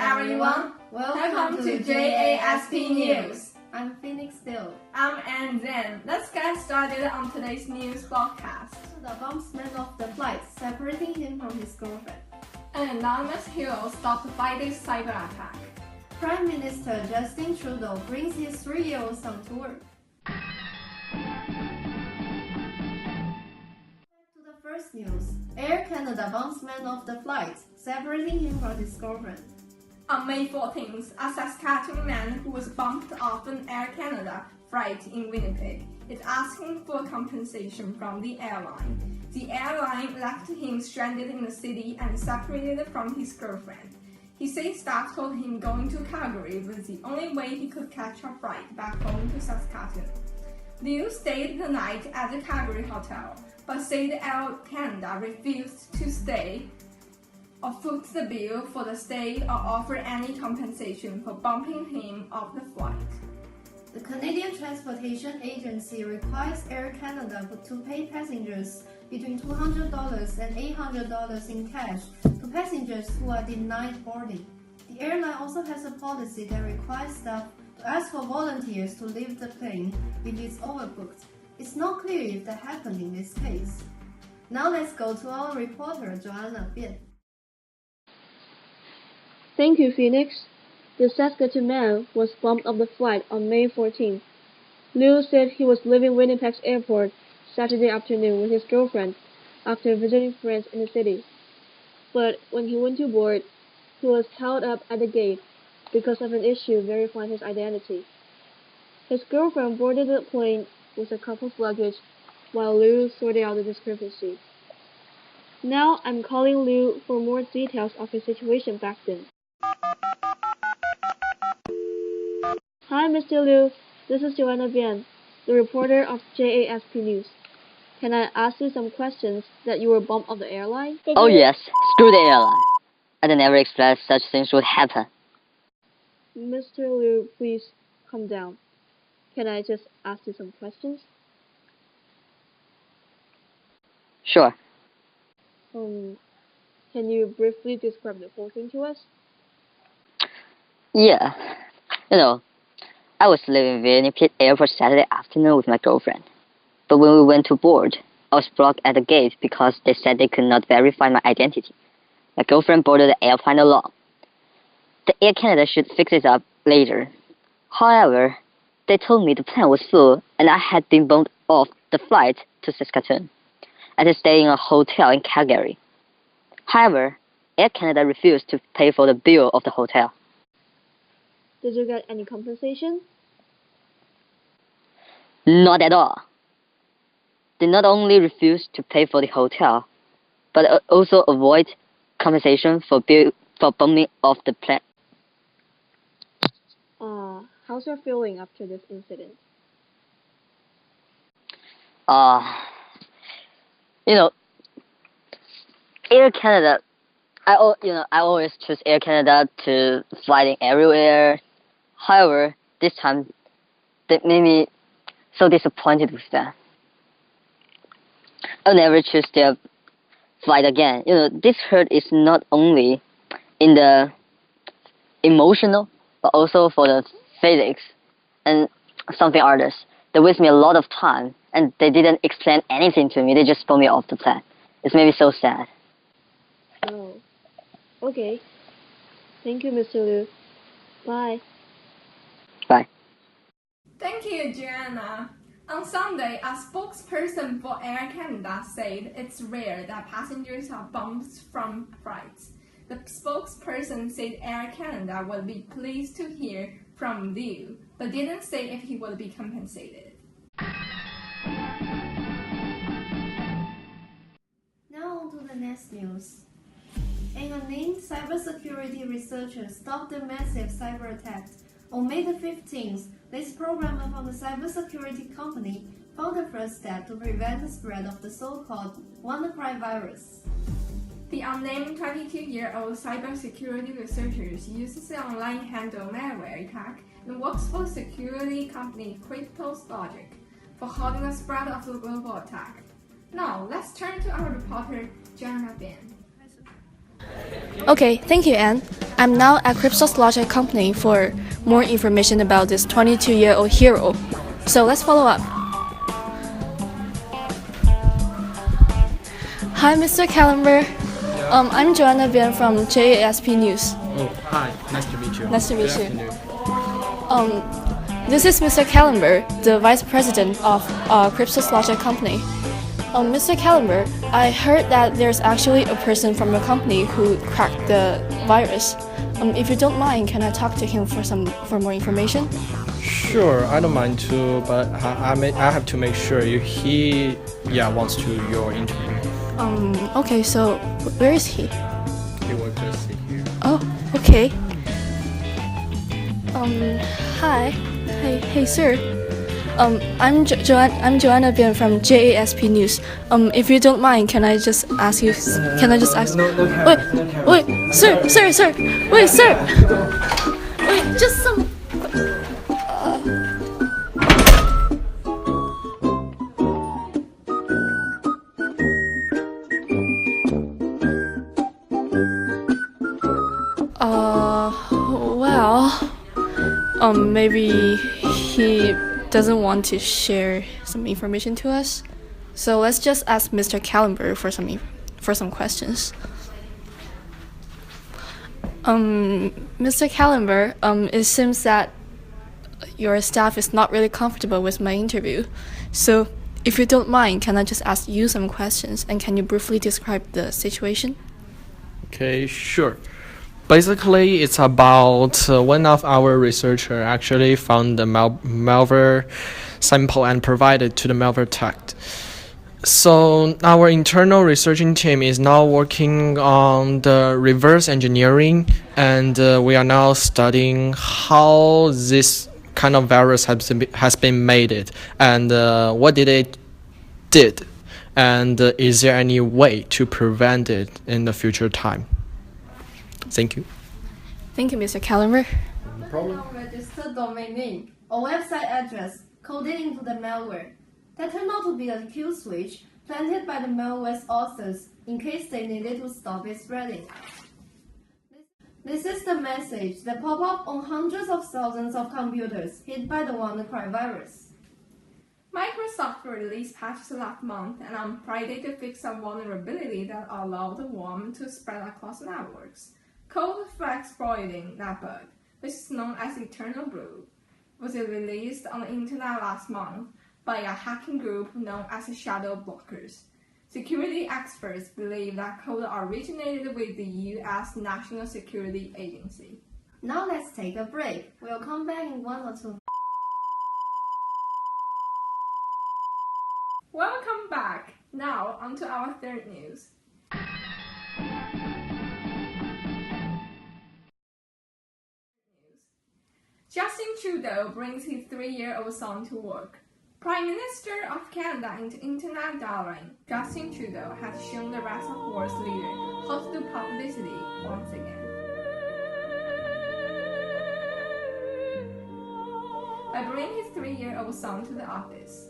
everyone. Welcome to JASP News. I'm Phoenix Dill. I'm Ann Zen. Let's get started on today's news broadcast. The bombsman of the flight separating him from his girlfriend. An anonymous hero stopped by this cyber attack. Prime Minister Justin Trudeau brings his 3-year-old son to work. Back to the first news. Air Canada bombsman of the flight separating him from his girlfriend. On May 14th, a Saskatchewan man who was bumped off an Air Canada flight in Winnipeg is asking for compensation from the airline. The airline left him stranded in the city and separated from his girlfriend. He said staff told him going to Calgary was the only way he could catch a flight back home to Saskatchewan. Liu stayed the night at the Calgary hotel, but said Air Canada refused to stay or foot the bill for the stay or offer any compensation for bumping him off the flight. The Canadian Transportation Agency requires Air Canada to pay passengers between $200 and $800 in cash to passengers who are denied boarding. The airline also has a policy that requires staff to ask for volunteers to leave the plane if it's overbooked. It's not clear if that happened in this case. Now let's go to our reporter Joanna Bian. Thank you, Phoenix. The Saskatchewan man was bumped off the flight on May 14th. Liu said he was leaving Winnipeg's airport Saturday afternoon with his girlfriend after visiting friends in the city. But when he went to board, he was held up at the gate because of an issue verifying his identity. His girlfriend boarded the plane with a couple of luggage while Liu sorted out the discrepancy. Now I'm calling Liu for more details of his situation back then. Hi, Mr. Liu. This is Joanna Bian, the reporter of JASP News. Can I ask you some questions that you were bumped off the airline? Oh yes, screw the airline. I never expect such things would happen. Mr. Liu, please calm down. Can I just ask you some questions? Sure. Can you briefly describe the whole thing to us? Yeah. I was leaving Winnipeg Airport Saturday afternoon with my girlfriend. But when we went to board, I was blocked at the gate because they said they could not verify my identity. My girlfriend boarded the airplane alone. The Air Canada should fix it up later. However, they told me the plane was full and I had been bumped off the flight to Saskatchewan. I had to stay in a hotel in Calgary. However, Air Canada refused to pay for the bill of the hotel. Did you get any compensation? Not at all. They not only refused to pay for the hotel, but also avoid compensation for bumping off the plane. How's your feeling after this incident? Air Canada. I always choose Air Canada to flying everywhere. However, this time they made me so disappointed with them. I'll never choose their flight again. This hurt is not only in the emotional, but also for the physics and something others. They waste me a lot of time, and they didn't explain anything to me. They just pulled me off the plane. It's made me so sad. Oh, okay. Thank you, Mr. Liu. Bye. Bye. Thank you, Joanna. On Sunday, a spokesperson for Air Canada said it's rare that passengers are bumped from flights. The spokesperson said Air Canada would be pleased to hear from Liu, but didn't say if he would be compensated. Now on to the next news. An unnamed cybersecurity researcher stopped a massive cyber attack. On May the 15th, this programmer from the cybersecurity company found the first step to prevent the spread of the so-called WannaCry virus. The unnamed 22-year-old cybersecurity researcher uses the online handle malware attack and works for the security company Logic for halting the spread of the global attack. Now, let's turn to our reporter, Joanna Bian. Okay, thank you, Anne. I'm now at Cryptos Logic Company for more information about this 22-year-old hero. So let's follow up. Hi, Mr. Callenber. I'm Joanna Bian from JASP News. Oh, hi. Nice to meet you. Nice to meet Good you. afternoon. This is Mr. Callenber, the Vice President of Cryptos Logic Company. Mr. Callenber, I heard that there's actually a person from your company who cracked the virus. If you don't mind, can I talk to him for more information? Sure, I don't mind too, but I have to make sure he wants to your interview. Okay, so where is he? He will just sit here. Oh, okay. Hi. Hey, sir. I'm Joanna Bian from JASP News. If you don't mind, can I just ask you? Can I just ask? No camera. Wait, sir. Wait, sir. Wait, just some. Well, maybe he doesn't want to share some information to us. So let's just ask Mr. Callenber for some questions. Mr. Callenber, it seems that your staff is not really comfortable with my interview. So if you don't mind, can I just ask you some questions, and can you briefly describe the situation? Okay, sure. Basically, it's about one of our researchers actually found the malware sample and provided to the malware tech. So our internal researching team is now working on the reverse engineering, and we are now studying how this kind of virus has been made, and what it did, and is there any way to prevent it in the future time. Thank you. Thank you, Mr. Callenber. No problem. Registered domain name or website address coded into the malware. That turned out to be a kill switch planted by the malware's authors in case they needed to stop it spreading. This is the message that popped up on hundreds of thousands of computers hit by the WannaCry virus. Microsoft released patches last month, and on Friday to fix a vulnerability that allowed the worm to spread across networks. Code for exploiting that bug, which is known as Eternal Blue, was released on the internet last month by a hacking group known as Shadow Blockers. Security experts believe that code originated with the U.S. National Security Agency. Now let's take a break. We'll come back in 1 or 2. Welcome back. Now on to our third news. Justin Trudeau brings his 3-year-old son to work. Prime Minister of Canada into internet darling Justin Trudeau has shown the rest of world's leaders how to do publicity once again. By bringing his 3-year-old son to the office.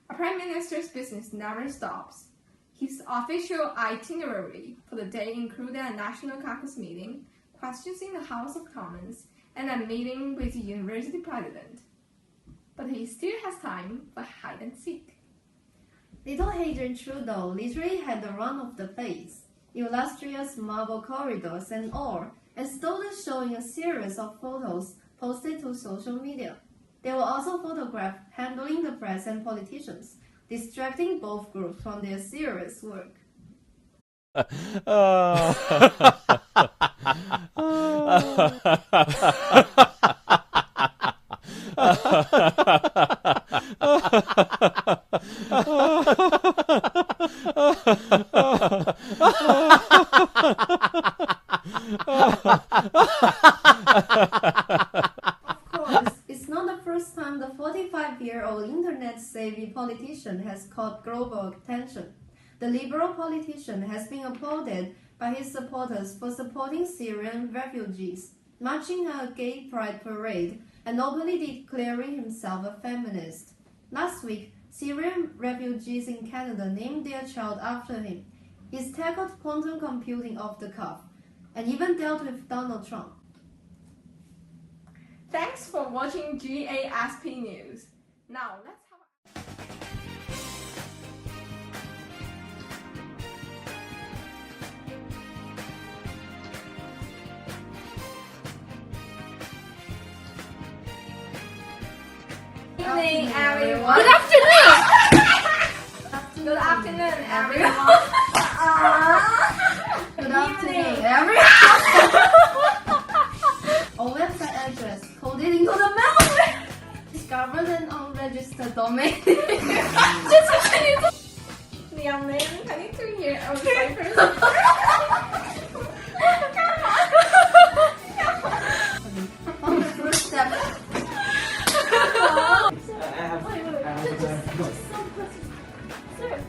A Prime Minister's business never stops. His official itinerary for the day included a National Caucus meeting, questions in the House of Commons, and a meeting with the university president. But he still has time for hide and seek. Little Hadrian Trudeau literally had the run of the place, illustrious marble corridors and all, and stole the show in a series of photos posted to social media. They were also photographed handling the press and politicians, distracting both groups from their serious work. It's not the first time the 45-year-old internet-savvy politician has caught global attention. The liberal politician has been applauded by his supporters for supporting Syrian refugees, marching at a gay pride parade, and openly declaring himself a feminist. Last week, Syrian refugees in Canada named their child after him. He's tackled quantum computing off the cuff, and even dealt with Donald Trump. Thanks for watching JASP News. Now let's have Good evening, everyone. Good afternoon. Good afternoon, everyone. Good afternoon, everyone. A website address coded into the memory. Discovered an unregistered domain. Liam, I need to hear our ciphers. On the first step. I have Sir.